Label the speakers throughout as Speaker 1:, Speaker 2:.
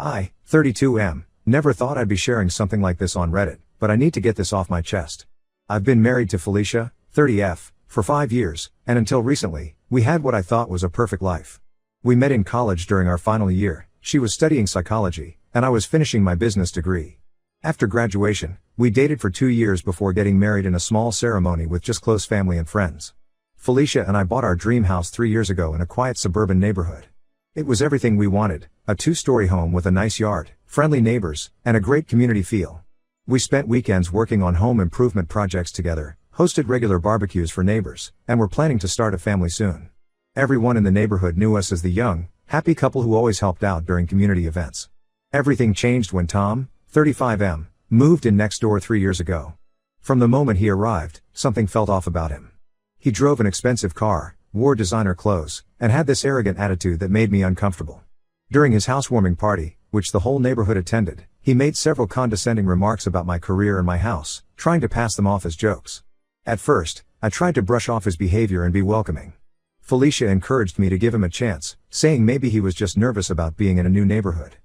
Speaker 1: I, 32M, never thought I'd be sharing something like this on Reddit, but I need to get this off my chest. I've been married to Felicia, 30F, for 5 years, and until recently, we had what I thought was a perfect life. We met in college during our final year. She was studying psychology, and I was finishing my business degree. After graduation, we dated for 2 years before getting married in a small ceremony with just close family and friends. Felicia and I bought our dream house 3 years ago in a quiet suburban neighborhood. It was everything we wanted, a 2-story home with a nice yard, friendly neighbors, and a great community feel. We spent weekends working on home improvement projects together, hosted regular barbecues for neighbors, and were planning to start a family soon. Everyone in the neighborhood knew us as the young, happy couple who always helped out during community events. Everything changed when Tom, 35M, moved in next door 3 years ago. From the moment he arrived, something felt off about him. He drove an expensive car, wore designer clothes, and had this arrogant attitude that made me uncomfortable. During his housewarming party, which the whole neighborhood attended, he made several condescending remarks about my career and my house, trying to pass them off as jokes. At first, I tried to brush off his behavior and be welcoming. Felicia encouraged me to give him a chance, saying maybe he was just nervous about being in a new neighborhood.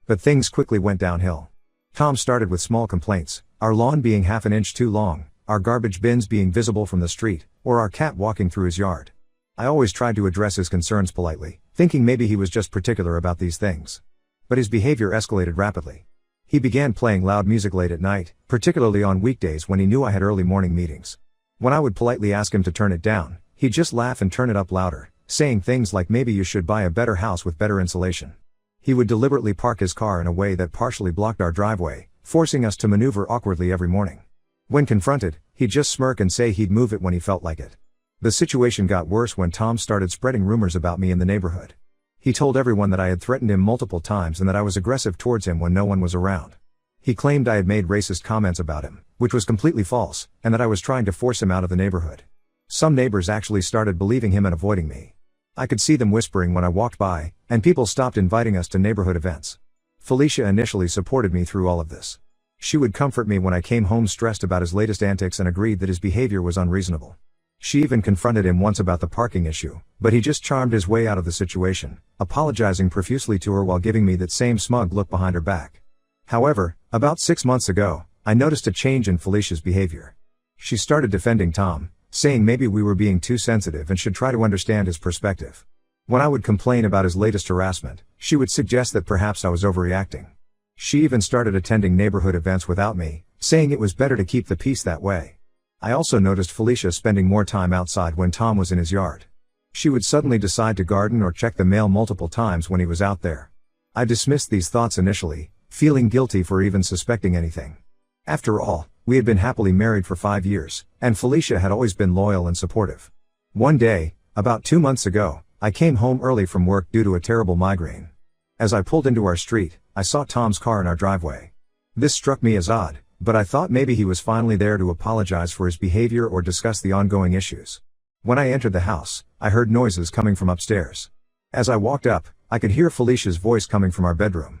Speaker 1: But things quickly went downhill. Tom started with small complaints, our lawn being half an inch too long, our garbage bins being visible from the street, or our cat walking through his yard. I always tried to address his concerns politely, thinking maybe he was just particular about these things. But his behavior escalated rapidly. He began playing loud music late at night, particularly on weekdays when he knew I had early morning meetings. When I would politely ask him to turn it down, he'd just laugh and turn it up louder, saying things like maybe you should buy a better house with better insulation. He would deliberately park his car in a way that partially blocked our driveway, forcing us to maneuver awkwardly every morning. When confronted, he'd just smirk and say he'd move it when he felt like it. The situation got worse when Tom started spreading rumors about me in the neighborhood. He told everyone that I had threatened him multiple times and that I was aggressive towards him when no one was around. He claimed I had made racist comments about him, which was completely false, and that I was trying to force him out of the neighborhood. Some neighbors actually started believing him and avoiding me. I could see them whispering when I walked by, and people stopped inviting us to neighborhood events. Felicia initially supported me through all of this. She would comfort me when I came home stressed about his latest antics and agreed that his behavior was unreasonable. She even confronted him once about the parking issue, but he just charmed his way out of the situation, apologizing profusely to her while giving me that same smug look behind her back. However, about 6 months ago, I noticed a change in Felicia's behavior. She started defending Tom, saying maybe we were being too sensitive and should try to understand his perspective. When I would complain about his latest harassment, she would suggest that perhaps I was overreacting. She even started attending neighborhood events without me, saying it was better to keep the peace that way. I also noticed Felicia spending more time outside when Tom was in his yard. She would suddenly decide to garden or check the mail multiple times when he was out there. I dismissed these thoughts initially, feeling guilty for even suspecting anything. After all, we had been happily married for 5 years, and Felicia had always been loyal and supportive. One day, about 2 months ago, I came home early from work due to a terrible migraine. As I pulled into our street, I saw Tom's car in our driveway. This struck me as odd, but I thought maybe he was finally there to apologize for his behavior or discuss the ongoing issues. When I entered the house, I heard noises coming from upstairs. As I walked up, I could hear Felicia's voice coming from our bedroom.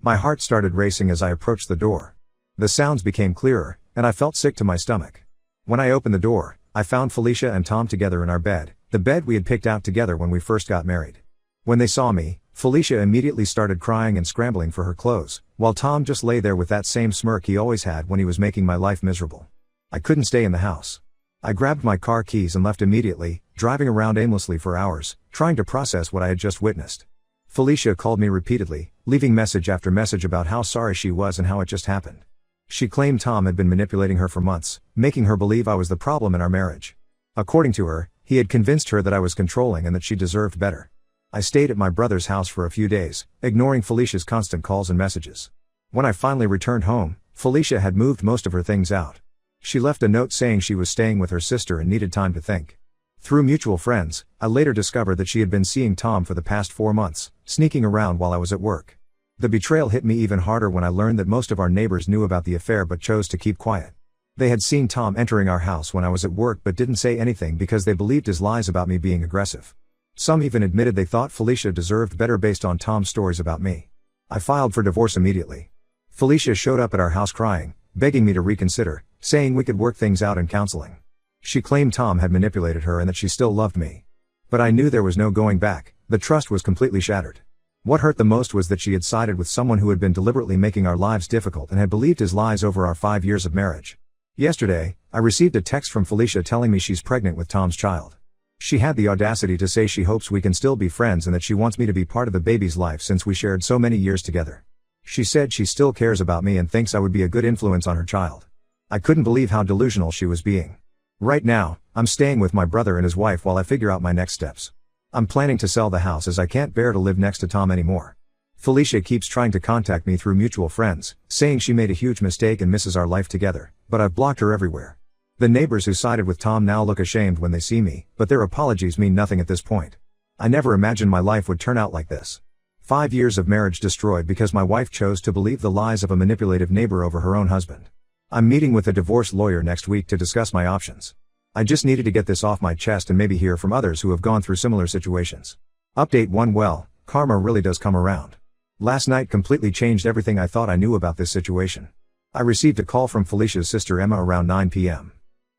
Speaker 1: My heart started racing as I approached the door. The sounds became clearer, and I felt sick to my stomach. When I opened the door, I found Felicia and Tom together in our bed, the bed we had picked out together when we first got married. When they saw me, Felicia immediately started crying and scrambling for her clothes, while Tom just lay there with that same smirk he always had when he was making my life miserable. I couldn't stay in the house. I grabbed my car keys and left immediately, driving around aimlessly for hours, trying to process what I had just witnessed. Felicia called me repeatedly, leaving message after message about how sorry she was and how it just happened. She claimed Tom had been manipulating her for months, making her believe I was the problem in our marriage. According to her, he had convinced her that I was controlling and that she deserved better. I stayed at my brother's house for a few days, ignoring Felicia's constant calls and messages. When I finally returned home, Felicia had moved most of her things out. She left a note saying she was staying with her sister and needed time to think. Through mutual friends, I later discovered that she had been seeing Tom for the past 4 months, sneaking around while I was at work. The betrayal hit me even harder when I learned that most of our neighbors knew about the affair but chose to keep quiet. They had seen Tom entering our house when I was at work but didn't say anything because they believed his lies about me being aggressive. Some even admitted they thought Felicia deserved better based on Tom's stories about me. I filed for divorce immediately. Felicia showed up at our house crying, begging me to reconsider, saying we could work things out in counseling. She claimed Tom had manipulated her and that she still loved me. But I knew there was no going back, the trust was completely shattered. What hurt the most was that she had sided with someone who had been deliberately making our lives difficult and had believed his lies over our 5 years of marriage. Yesterday, I received a text from Felicia telling me she's pregnant with Tom's child. She had the audacity to say she hopes we can still be friends and that she wants me to be part of the baby's life since we shared so many years together. She said she still cares about me and thinks I would be a good influence on her child. I couldn't believe how delusional she was being. Right now, I'm staying with my brother and his wife while I figure out my next steps. I'm planning to sell the house as I can't bear to live next to Tom anymore. Felicia keeps trying to contact me through mutual friends, saying she made a huge mistake and misses our life together, but I've blocked her everywhere. The neighbors who sided with Tom now look ashamed when they see me, but their apologies mean nothing at this point. I never imagined my life would turn out like this. 5 years of marriage destroyed because my wife chose to believe the lies of a manipulative neighbor over her own husband. I'm meeting with a divorce lawyer next week to discuss my options. I just needed to get this off my chest and maybe hear from others who have gone through similar situations. Update 1. Well, karma really does come around. Last night completely changed everything I thought I knew about this situation. I received a call from Felicia's sister Emma around 9 p.m.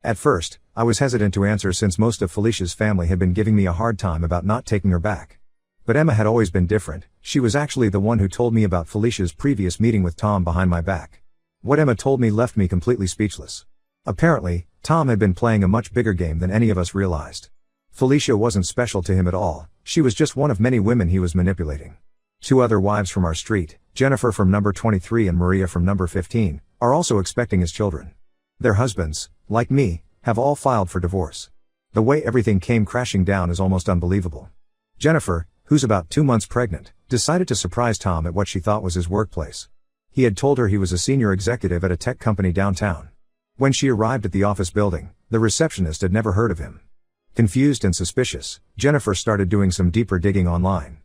Speaker 1: At first, I was hesitant to answer since most of Felicia's family had been giving me a hard time about not taking her back. But Emma had always been different. She was actually the one who told me about Felicia's previous meeting with Tom behind my back. What Emma told me left me completely speechless. Apparently, Tom had been playing a much bigger game than any of us realized. Felicia wasn't special to him at all, she was just one of many women he was manipulating. 2 other wives from our street, Jennifer from number 23 and Maria from number 15, are also expecting his children. Their husbands, like me, have all filed for divorce. The way everything came crashing down is almost unbelievable. Jennifer, who's about 2 months pregnant, decided to surprise Tom at what she thought was his workplace. He had told her he was a senior executive at a tech company downtown. When she arrived at the office building, the receptionist had never heard of him. Confused and suspicious, Jennifer started doing some deeper digging online.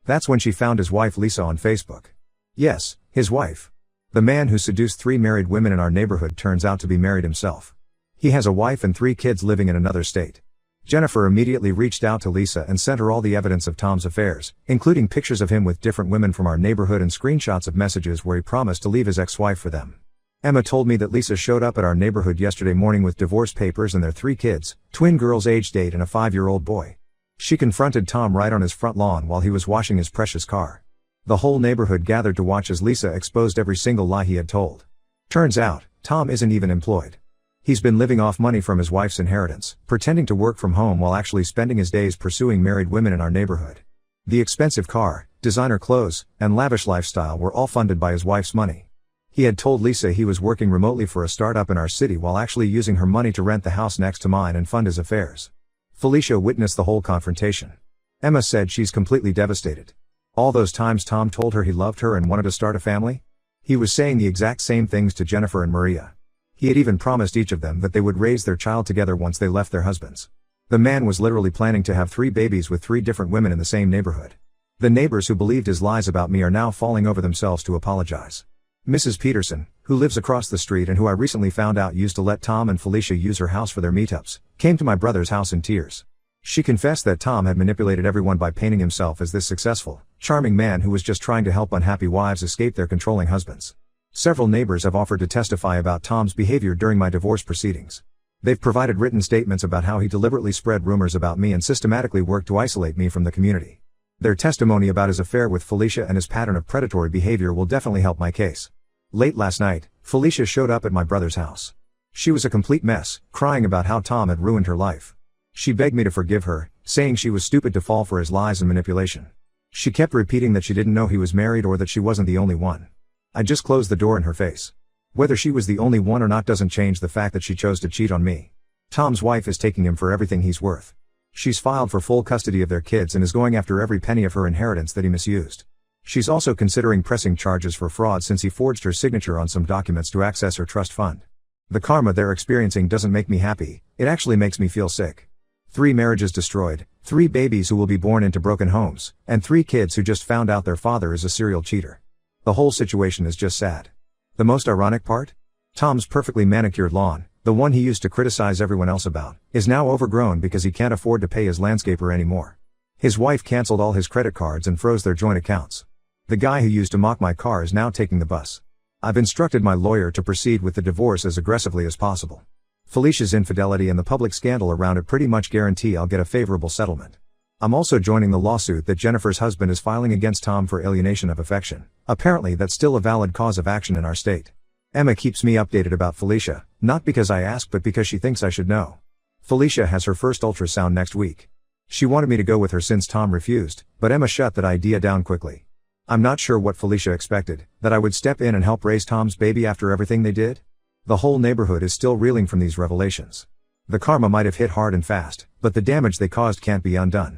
Speaker 1: That's when she found his wife Lisa on Facebook. Yes, his wife. The man who seduced 3 married women in our neighborhood turns out to be married himself. He has a wife and 3 kids living in another state. Jennifer immediately reached out to Lisa and sent her all the evidence of Tom's affairs, including pictures of him with different women from our neighborhood and screenshots of messages where he promised to leave his ex-wife for them. Emma told me that Lisa showed up at our neighborhood yesterday morning with divorce papers and their 3 kids, twin girls aged 8 and a 5-year-old boy. She confronted Tom right on his front lawn while he was washing his precious car. The whole neighborhood gathered to watch as Lisa exposed every single lie he had told. Turns out, Tom isn't even employed. He's been living off money from his wife's inheritance, pretending to work from home while actually spending his days pursuing married women in our neighborhood. The expensive car, designer clothes, and lavish lifestyle were all funded by his wife's money. He had told Lisa he was working remotely for a startup in our city while actually using her money to rent the house next to mine and fund his affairs. Felicia witnessed the whole confrontation. Emma said she's completely devastated. All those times Tom told her he loved her and wanted to start a family? He was saying the exact same things to Jennifer and Maria. He had even promised each of them that they would raise their child together once they left their husbands. The man was literally planning to have 3 babies with 3 different women in the same neighborhood. The neighbors who believed his lies about me are now falling over themselves to apologize. Mrs. Peterson, who lives across the street and who I recently found out used to let Tom and Felicia use her house for their meetups, came to my brother's house in tears. She confessed that Tom had manipulated everyone by painting himself as this successful, charming man who was just trying to help unhappy wives escape their controlling husbands. Several neighbors have offered to testify about Tom's behavior during my divorce proceedings. They've provided written statements about how he deliberately spread rumors about me and systematically worked to isolate me from the community. Their testimony about his affair with Felicia and his pattern of predatory behavior will definitely help my case. Late last night, Felicia showed up at my brother's house. She was a complete mess, crying about how Tom had ruined her life. She begged me to forgive her, saying she was stupid to fall for his lies and manipulation. She kept repeating that she didn't know he was married or that she wasn't the only one. I just closed the door in her face. Whether she was the only one or not doesn't change the fact that she chose to cheat on me. Tom's wife is taking him for everything he's worth. She's filed for full custody of their kids and is going after every penny of her inheritance that he misused. She's also considering pressing charges for fraud since he forged her signature on some documents to access her trust fund. The karma they're experiencing doesn't make me happy, it actually makes me feel sick. 3 marriages destroyed, 3 babies who will be born into broken homes, and 3 kids who just found out their father is a serial cheater. The whole situation is just sad. The most ironic part? Tom's perfectly manicured lawn, the one he used to criticize everyone else about, is now overgrown because he can't afford to pay his landscaper anymore. His wife canceled all his credit cards and froze their joint accounts. The guy who used to mock my car is now taking the bus. I've instructed my lawyer to proceed with the divorce as aggressively as possible. Felicia's infidelity and the public scandal around it pretty much guarantee I'll get a favorable settlement. I'm also joining the lawsuit that Jennifer's husband is filing against Tom for alienation of affection. Apparently that's still a valid cause of action in our state. Emma keeps me updated about Felicia, not because I ask but because she thinks I should know. Felicia has her first ultrasound next week. She wanted me to go with her since Tom refused, but Emma shut that idea down quickly. I'm not sure what Felicia expected, that I would step in and help raise Tom's baby after everything they did? The whole neighborhood is still reeling from these revelations. The karma might have hit hard and fast, but the damage they caused can't be undone.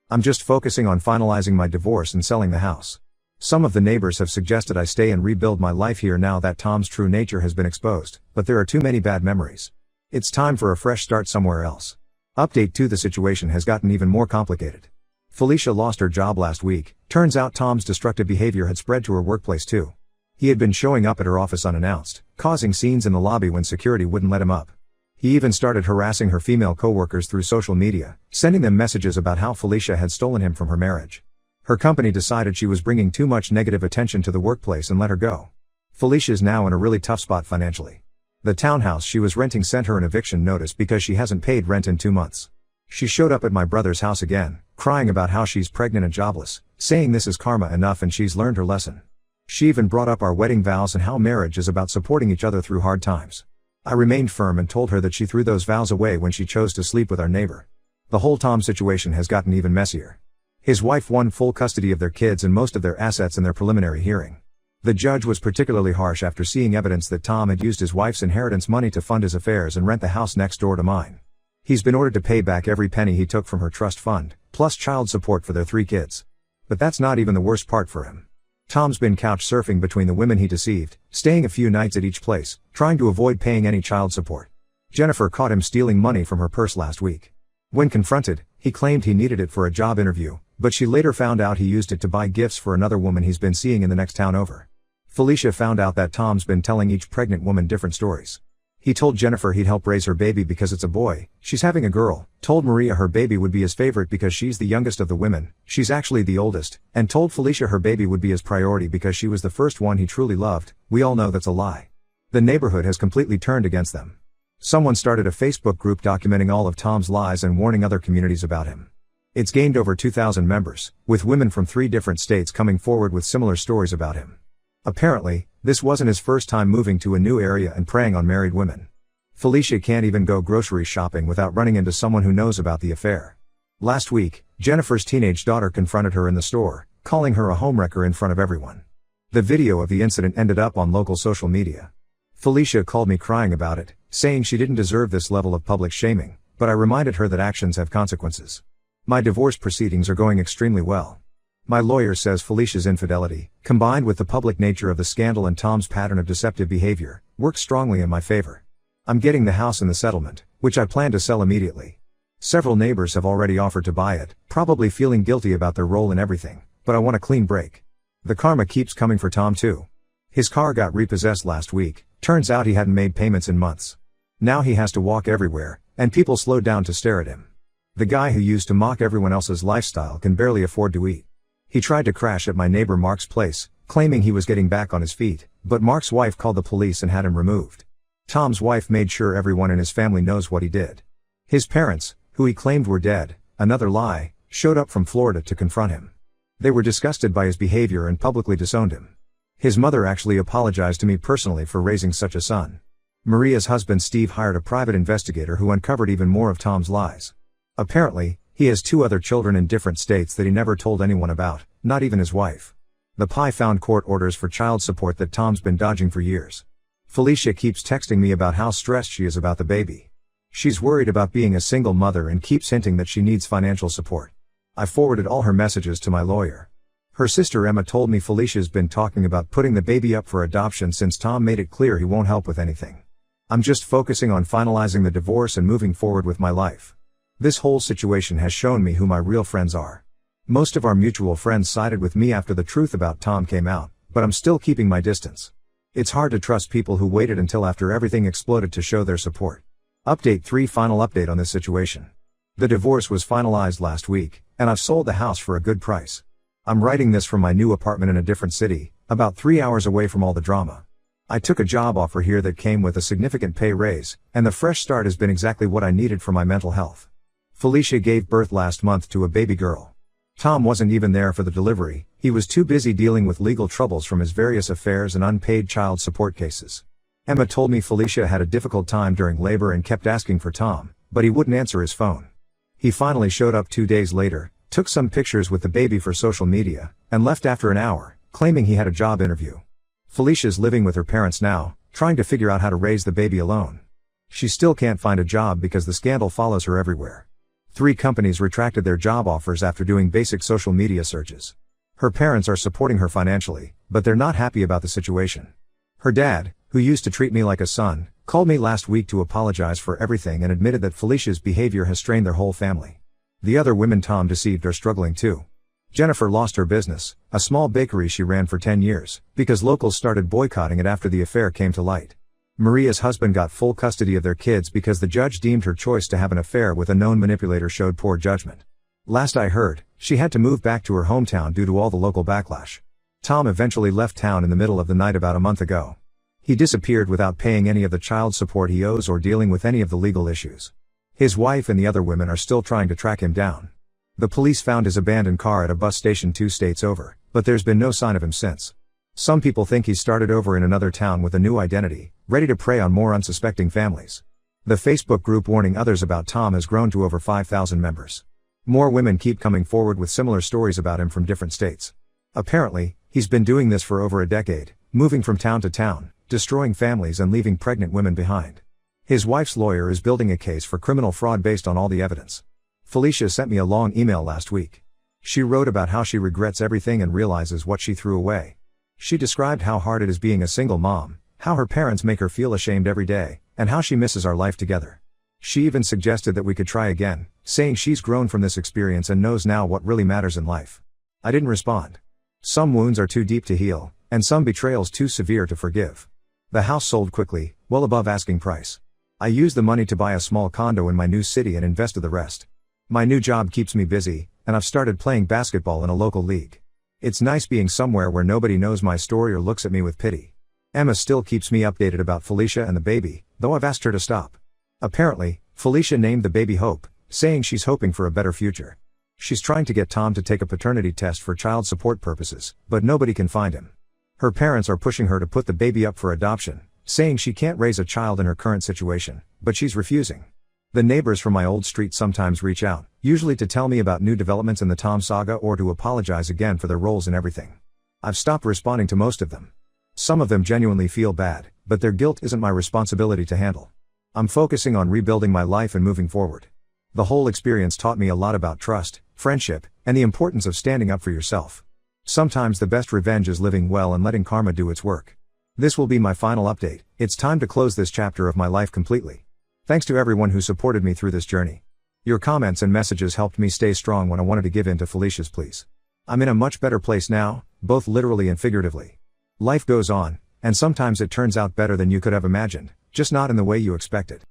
Speaker 1: I'm just focusing on finalizing my divorce and selling the house. Some of the neighbors have suggested I stay and rebuild my life here now that Tom's true nature has been exposed, but there are too many bad memories. It's time for a fresh start somewhere else. Update 2: the situation has gotten even more complicated. Felicia lost her job last week. Turns out Tom's destructive behavior had spread to her workplace too. He had been showing up at her office unannounced, causing scenes in the lobby when security wouldn't let him up. He even started harassing her female coworkers through social media, sending them messages about how Felicia had stolen him from her marriage. Her company decided she was bringing too much negative attention to the workplace and let her go. Felicia's now in a really tough spot financially. The townhouse she was renting sent her an eviction notice because she hasn't paid rent in 2 months. She showed up at my brother's house again, crying about how she's pregnant and jobless, saying this is karma enough and she's learned her lesson. She even brought up our wedding vows and how marriage is about supporting each other through hard times. I remained firm and told her that she threw those vows away when she chose to sleep with our neighbor. The whole Tom situation has gotten even messier. His wife won full custody of their kids and most of their assets in their preliminary hearing. The judge was particularly harsh after seeing evidence that Tom had used his wife's inheritance money to fund his affairs and rent the house next door to mine. He's been ordered to pay back every penny he took from her trust fund, plus child support for their 3 kids. But that's not even the worst part for him. Tom's been couch surfing between the women he deceived, staying a few nights at each place, trying to avoid paying any child support. Jennifer caught him stealing money from her purse last week. When confronted, he claimed he needed it for a job interview, but she later found out he used it to buy gifts for another woman he's been seeing in the next town over. Felicia found out that Tom's been telling each pregnant woman different stories. He told Jennifer he'd help raise her baby because it's a boy, she's having a girl, told Maria her baby would be his favorite because she's the youngest of the women, she's actually the oldest, and told Felicia her baby would be his priority because she was the first one he truly loved. We all know that's a lie. The neighborhood has completely turned against them. Someone started a Facebook group documenting all of Tom's lies and warning other communities about him. It's gained over 2,000 members, with women from 3 different states coming forward with similar stories about him. Apparently, this wasn't his first time moving to a new area and preying on married women. Felicia can't even go grocery shopping without running into someone who knows about the affair. Last week, Jennifer's teenage daughter confronted her in the store, calling her a homewrecker in front of everyone. The video of the incident ended up on local social media. Felicia called me crying about it, saying she didn't deserve this level of public shaming, but I reminded her that actions have consequences. My divorce proceedings are going extremely well. My lawyer says Felicia's infidelity, combined with the public nature of the scandal and Tom's pattern of deceptive behavior, works strongly in my favor. I'm getting the house in the settlement, which I plan to sell immediately. Several neighbors have already offered to buy it, probably feeling guilty about their role in everything, but I want a clean break. The karma keeps coming for Tom too. His car got repossessed last week, turns out he hadn't made payments in months. Now he has to walk everywhere, and people slow down to stare at him. The guy who used to mock everyone else's lifestyle can barely afford to eat. He tried to crash at my neighbor Mark's place, claiming he was getting back on his feet, but Mark's wife called the police and had him removed. Tom's wife made sure everyone in his family knows what he did. His parents, who he claimed were dead, another lie, showed up from Florida to confront him. They were disgusted by his behavior and publicly disowned him. His mother actually apologized to me personally for raising such a son. Maria's husband Steve hired a private investigator who uncovered even more of Tom's lies. Apparently, he has 2 other children in different states that he never told anyone about, not even his wife. The PI found court orders for child support that Tom's been dodging for years. Felicia keeps texting me about how stressed she is about the baby. She's worried about being a single mother and keeps hinting that she needs financial support. I forwarded all her messages to my lawyer. Her sister Emma told me Felicia's been talking about putting the baby up for adoption since Tom made it clear he won't help with anything. I'm just focusing on finalizing the divorce and moving forward with my life. This whole situation has shown me who my real friends are. Most of our mutual friends sided with me after the truth about Tom came out, but I'm still keeping my distance. It's hard to trust people who waited until after everything exploded to show their support. Update 3: Final update on this situation. The divorce was finalized last week, and I've sold the house for a good price. I'm writing this from my new apartment in a different city, about 3 hours away from all the drama. I took a job offer here that came with a significant pay raise, and the fresh start has been exactly what I needed for my mental health. Felicia gave birth last month to a baby girl. Tom wasn't even there for the delivery, he was too busy dealing with legal troubles from his various affairs and unpaid child support cases. Emma told me Felicia had a difficult time during labor and kept asking for Tom, but he wouldn't answer his phone. He finally showed up 2 days later, took some pictures with the baby for social media, and left after an hour, claiming he had a job interview. Felicia's living with her parents now, trying to figure out how to raise the baby alone. She still can't find a job because the scandal follows her everywhere. 3 companies retracted their job offers after doing basic social media searches. Her parents are supporting her financially, but they're not happy about the situation. Her dad, who used to treat me like a son, called me last week to apologize for everything and admitted that Felicia's behavior has strained their whole family. The other women Tom deceived are struggling too. Jennifer lost her business, a small bakery she ran for 10 years, because locals started boycotting it after the affair came to light. Maria's husband got full custody of their kids because the judge deemed her choice to have an affair with a known manipulator showed poor judgment. Last I heard, she had to move back to her hometown due to all the local backlash. Tom eventually left town in the middle of the night about a month ago. He disappeared without paying any of the child support he owes or dealing with any of the legal issues. His wife and the other women are still trying to track him down. The police found his abandoned car at a bus station 2 states over, but there's been no sign of him since. Some people think he started over in another town with a new identity, ready to prey on more unsuspecting families. The Facebook group warning others about Tom has grown to over 5,000 members. More women keep coming forward with similar stories about him from different states. Apparently, he's been doing this for over a decade, moving from town to town, destroying families and leaving pregnant women behind. His wife's lawyer is building a case for criminal fraud based on all the evidence. Felicia sent me a long email last week. She wrote about how she regrets everything and realizes what she threw away. She described how hard it is being a single mom, how her parents make her feel ashamed every day, and how she misses our life together. She even suggested that we could try again, saying she's grown from this experience and knows now what really matters in life. I didn't respond. Some wounds are too deep to heal, and some betrayals too severe to forgive. The house sold quickly, well above asking price. I used the money to buy a small condo in my new city and invested the rest. My new job keeps me busy, and I've started playing basketball in a local league. It's nice being somewhere where nobody knows my story or looks at me with pity. Emma still keeps me updated about Felicia and the baby, though I've asked her to stop. Apparently, Felicia named the baby Hope, saying she's hoping for a better future. She's trying to get Tom to take a paternity test for child support purposes, but nobody can find him. Her parents are pushing her to put the baby up for adoption, saying she can't raise a child in her current situation, but she's refusing. The neighbors from my old street sometimes reach out, usually to tell me about new developments in the Tom saga or to apologize again for their roles in everything. I've stopped responding to most of them. Some of them genuinely feel bad, but their guilt isn't my responsibility to handle. I'm focusing on rebuilding my life and moving forward. The whole experience taught me a lot about trust, friendship, and the importance of standing up for yourself. Sometimes the best revenge is living well and letting karma do its work. This will be my final update. It's time to close this chapter of my life completely. Thanks to everyone who supported me through this journey. Your comments and messages helped me stay strong when I wanted to give in to Felicia's pleas. I'm in a much better place now, both literally and figuratively. Life goes on, and sometimes it turns out better than you could have imagined, just not in the way you expected.